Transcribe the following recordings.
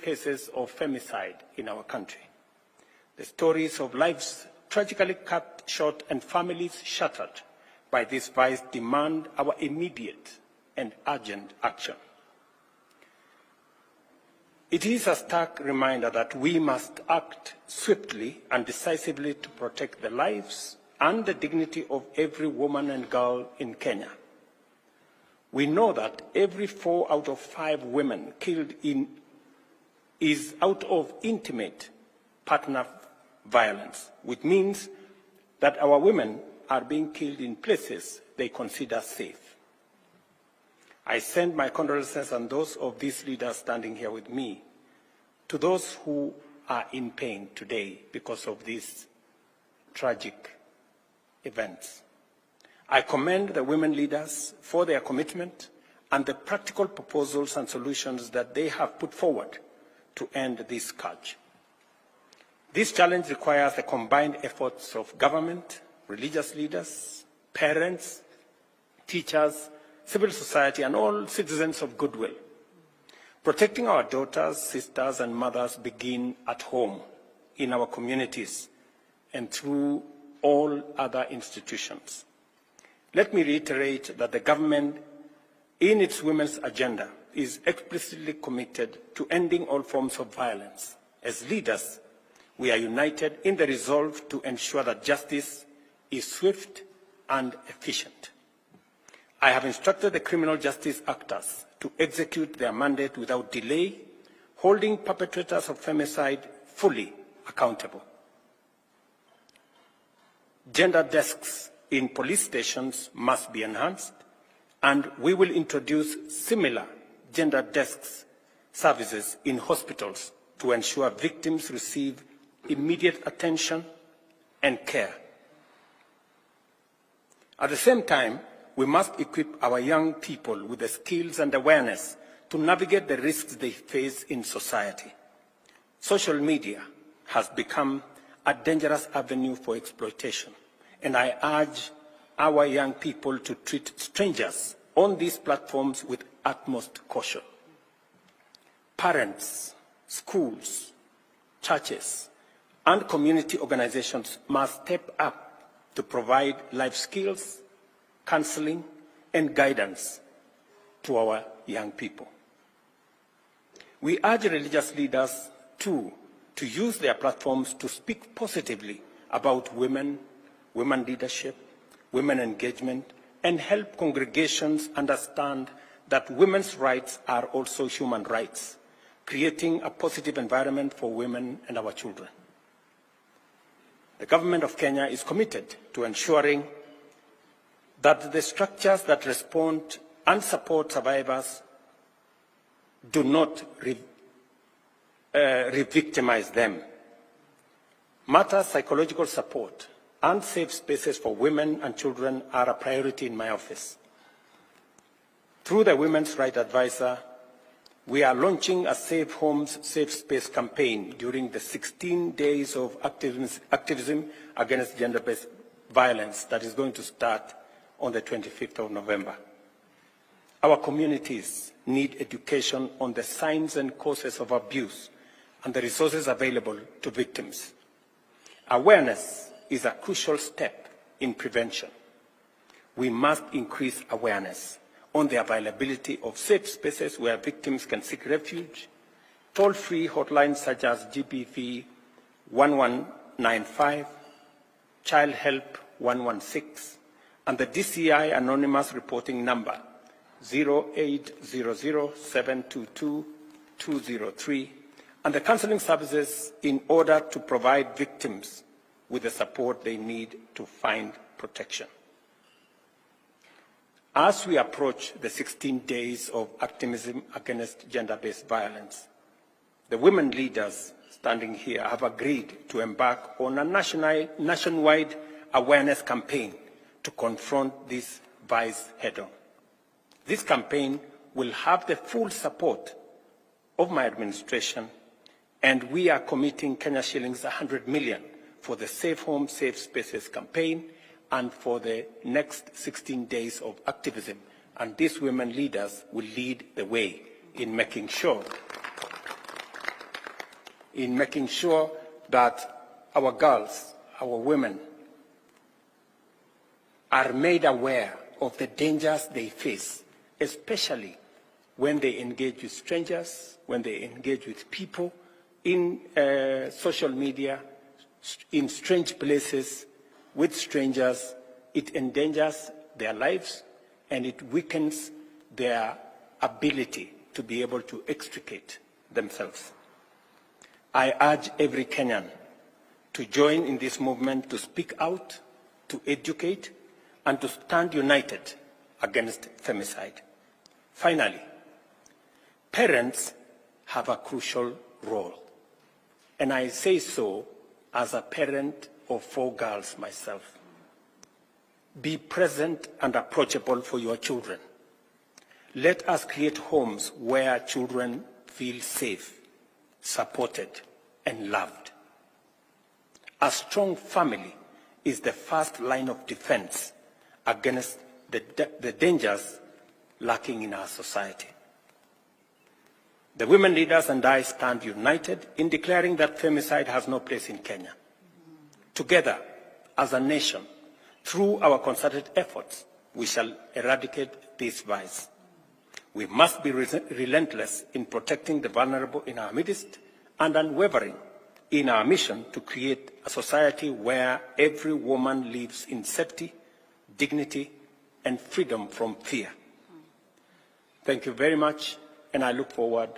cases of femicide in our country. The stories of lives tragically cut short and families shattered by this vice demand our immediate and urgent action. It is a stark reminder that we must act swiftly and decisively to protect the lives and the dignity of every woman and girl in Kenya. We know that every 4 out of 5 women killed is out of intimate partner violence, which means that our women are being killed in places they consider safe. I send my condolences and those of these leaders standing here with me to those who are in pain today because of these tragic events. I commend the women leaders for their commitment and the practical proposals and solutions that they have put forward to end this scourge. This challenge requires the combined efforts of government, religious leaders, parents, teachers, civil society, and all citizens of goodwill. Protecting our daughters, sisters, and mothers begin at home, in our communities, and through all other institutions. Let me reiterate that the government, in its women's agenda, is explicitly committed to ending all forms of violence. As leaders, we are united in the resolve to ensure that justice is swift and efficient. I have instructed the criminal justice actors to execute their mandate without delay, holding perpetrators of femicide fully accountable. Gender desks in police stations must be enhanced, and we will introduce similar gender desks services in hospitals to ensure victims receive immediate attention and care. At the same time, we must equip our young people with the skills and awareness to navigate the risks they face in society. Social media has become a dangerous avenue for exploitation, and I urge our young people to treat strangers on these platforms with utmost caution. Parents, schools, churches, and community organizations must step up to provide life skills, counseling, and guidance to our young people. We urge religious leaders, too, to use their platforms to speak positively about women, women leadership, women engagement, and help congregations understand that women's rights are also human rights, creating a positive environment for women and our children. The government of Kenya is committed to ensuring that the structures that respond and support survivors do not re-victimize them. Matter psychological support and safe spaces for women and children are a priority in my office. Through the Women's Rights Advisor, we are launching a Safe Homes, Safe Space campaign during the 16 days of activism against gender-based violence that is going to start on the 25th of November. Our communities need education on the signs and causes of abuse and the resources available to victims. Awareness is a crucial step in prevention. We must increase awareness on the availability of safe spaces where victims can seek refuge, toll-free hotlines such as GBV 1195, Child Help 116, and the DCI anonymous reporting number 0800-722-203, and the counseling services in order to provide victims with the support they need to find protection. As we approach the 16 days of activism against gender-based violence, the women leaders standing here have agreed to embark on a nationwide awareness campaign to confront this vice head-on. This campaign will have the full support of my administration, and we are committing Kenya shillings 100 million for the Safe Home, Safe Spaces campaign and for the next 16 days of activism. And these women leaders will lead the way in making sure in making sure that our girls, our women, are made aware of the dangers they face, especially when they engage with strangers, when they engage with people in social media, in strange places, with strangers. It endangers their lives and it weakens their ability to be able to extricate themselves. I urge every Kenyan to join in this movement, to speak out, to educate, and to stand united against femicide. Finally, parents have a crucial role, and I say so as a parent of 4 girls myself. Be present and approachable for your children. Let us create homes where children feel safe, supported, and loved. A strong family is the first line of defense against the dangers lurking in our society. The women leaders and I stand united in declaring that femicide has no place in Kenya. Together, as a nation, through our concerted efforts, we shall eradicate this vice. We must be relentless in protecting the vulnerable in our midst and unwavering in our mission to create a society where every woman lives in safety, dignity, and freedom from fear. Thank you very much, and I look forward,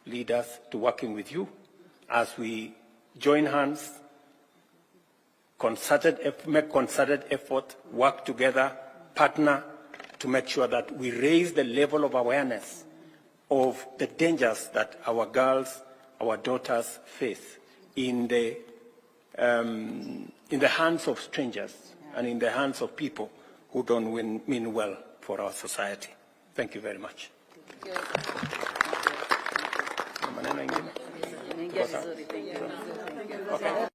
leaders, to working with you as we join hands, make concerted effort, work together, partner to make sure that we raise the level of awareness of the dangers that our girls, our daughters face in the hands of strangers and in the hands of people who don't mean well for our society. Thank you very much. Okay.